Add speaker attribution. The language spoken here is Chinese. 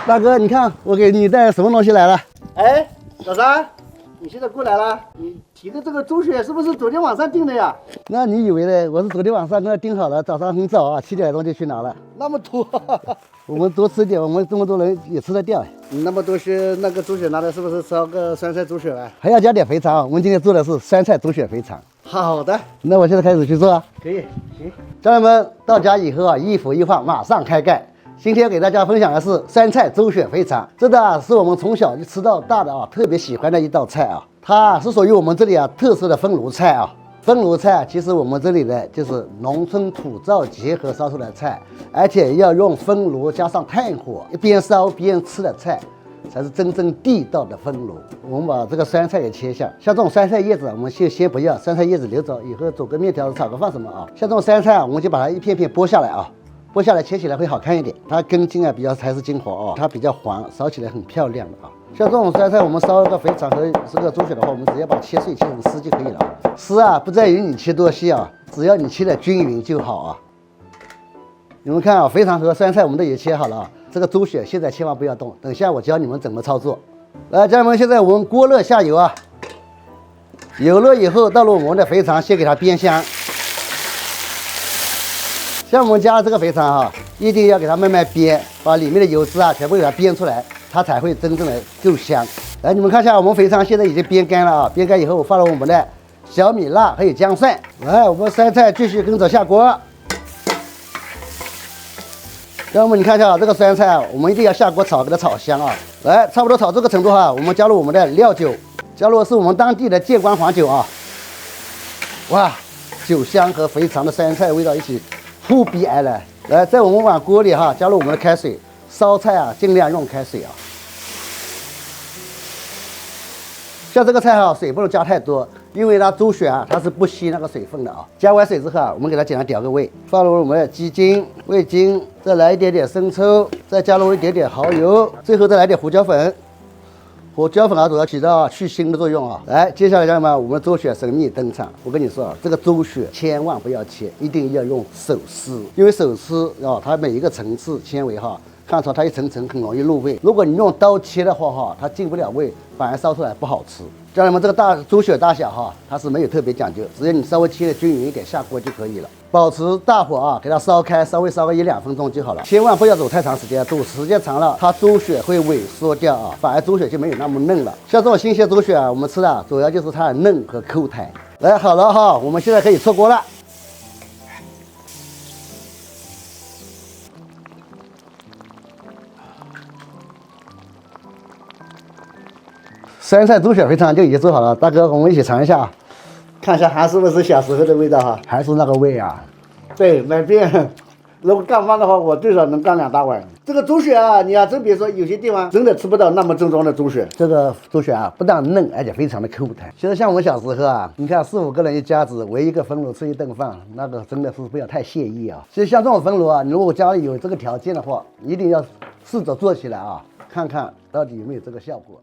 Speaker 1: 大哥，你看我给你带什么东西来了？
Speaker 2: 哎，老三，你现在过来了？你提的这个猪血是不是昨天晚上订的呀？
Speaker 1: 那你以为呢？我是昨天晚上跟他订好了，早上很早啊，7点钟就去拿了。
Speaker 2: 那么多，
Speaker 1: 我们多吃点，我们这么多人也吃得掉。
Speaker 2: 那么多些那个猪血拿来是不是烧个酸菜猪血啊？
Speaker 1: 还要加点肥肠，我们今天做的是酸菜猪血肥肠。
Speaker 2: 好的，
Speaker 1: 那我现在开始去做啊。
Speaker 2: 可以，行。
Speaker 1: 家人们，到家以后啊，一服一放，马上开盖。今天给大家分享的是酸菜猪血肥肠，这道是我们从小就吃到大的啊，特别喜欢的一道菜啊。它是属于我们这里啊特色的分炉菜啊。分炉菜其实我们这里的就是农村土灶结合烧出来的菜，而且要用分炉加上炭火，一边烧边吃的菜，才是真正地道的分炉。我们把这个酸菜给切下，像这种酸菜叶子，我们先不要，酸菜叶子留着，以后煮个面条、炒个饭什么啊。像这种酸菜啊，我们就把它一片片剥下来啊。剥下来切起来会好看一点，它根茎啊比较才是精华哦，它比较黄，烧起来很漂亮的啊。像这种酸菜，我们烧个肥肠和这个猪血的话，我们只要把它切碎切成丝就可以了。丝啊不在于你切多细啊，只要你切的均匀就好啊。你们看啊，肥肠和酸菜我们都也切好了啊。这个猪血现在千万不要动，等下我教你们怎么操作。来，家人们，现在我们锅热下油啊，油热以后，倒入我们的肥肠，先给它煸香。像我们家的这个肥肠啊，一定要给它慢慢煸，把里面的油脂啊全部给它煸出来，它才会真正的够香。来，你们看一下，我们肥肠现在已经煸干了啊，煸干以后，我放了我们的小米辣还有姜蒜。来，我们酸菜继续跟着下锅。家人们，你看一下这个酸菜啊，我们一定要下锅炒，给它炒香啊。来，差不多炒这个程度哈，我们加入我们的料酒，加入的是我们当地的建关黄酒啊。哇，酒香和肥肠的酸菜味道一起扑鼻而来。来，在我们碗锅里哈，加入我们的开水，烧菜啊尽量用开水啊。像这个菜哈，水不能加太多，因为它猪血啊它是不吸那个水分的啊。加完水之后啊，我们给它简单调个味，放入我们的鸡精、味精，再来一点点生抽，再加入一点点蚝油，最后再来点胡椒粉。胡椒粉啊，主要起到去腥的作用啊。来，接下来家人们，我们猪血神秘登场。我跟你说啊，这个猪血千万不要切，一定要用手撕，因为手撕啊，它每一个层次纤维哈，看出它一层层很容易入味。如果你用刀切的话哈，它进不了味，反而烧出来不好吃。家人们，这个猪血大小哈，它是没有特别讲究，只要你稍微切的均匀一点，下锅就可以了。保持大火啊，给它烧开，稍微烧个1-2分钟就好了，千万不要煮太长时间，煮时间长了，它猪血会萎缩掉啊，反而猪血就没有那么嫩了。像这种新鲜猪血啊，我们吃的主要就是它的嫩和口弹。来，好了哈，我们现在可以出锅了。酸菜猪血肥肠就已经做好了，大哥，我们一起尝一下，看一下还是不是小时候的味道哈，还是那个味啊。
Speaker 2: 对，没变。如果干饭的话，我最少能干2大碗。这个猪血啊，你要真别说，有些地方真的吃不到那么正宗的猪血。
Speaker 1: 这个猪血啊，不但嫩，而且非常的口弹。其实像我们小时候啊，你看4-5个人一家子围一个分炉吃一顿饭，那个真的是不要太惬意啊。其实像这种分炉啊，你如果家里有这个条件的话，一定要试着做起来啊，看看到底有没有这个效果。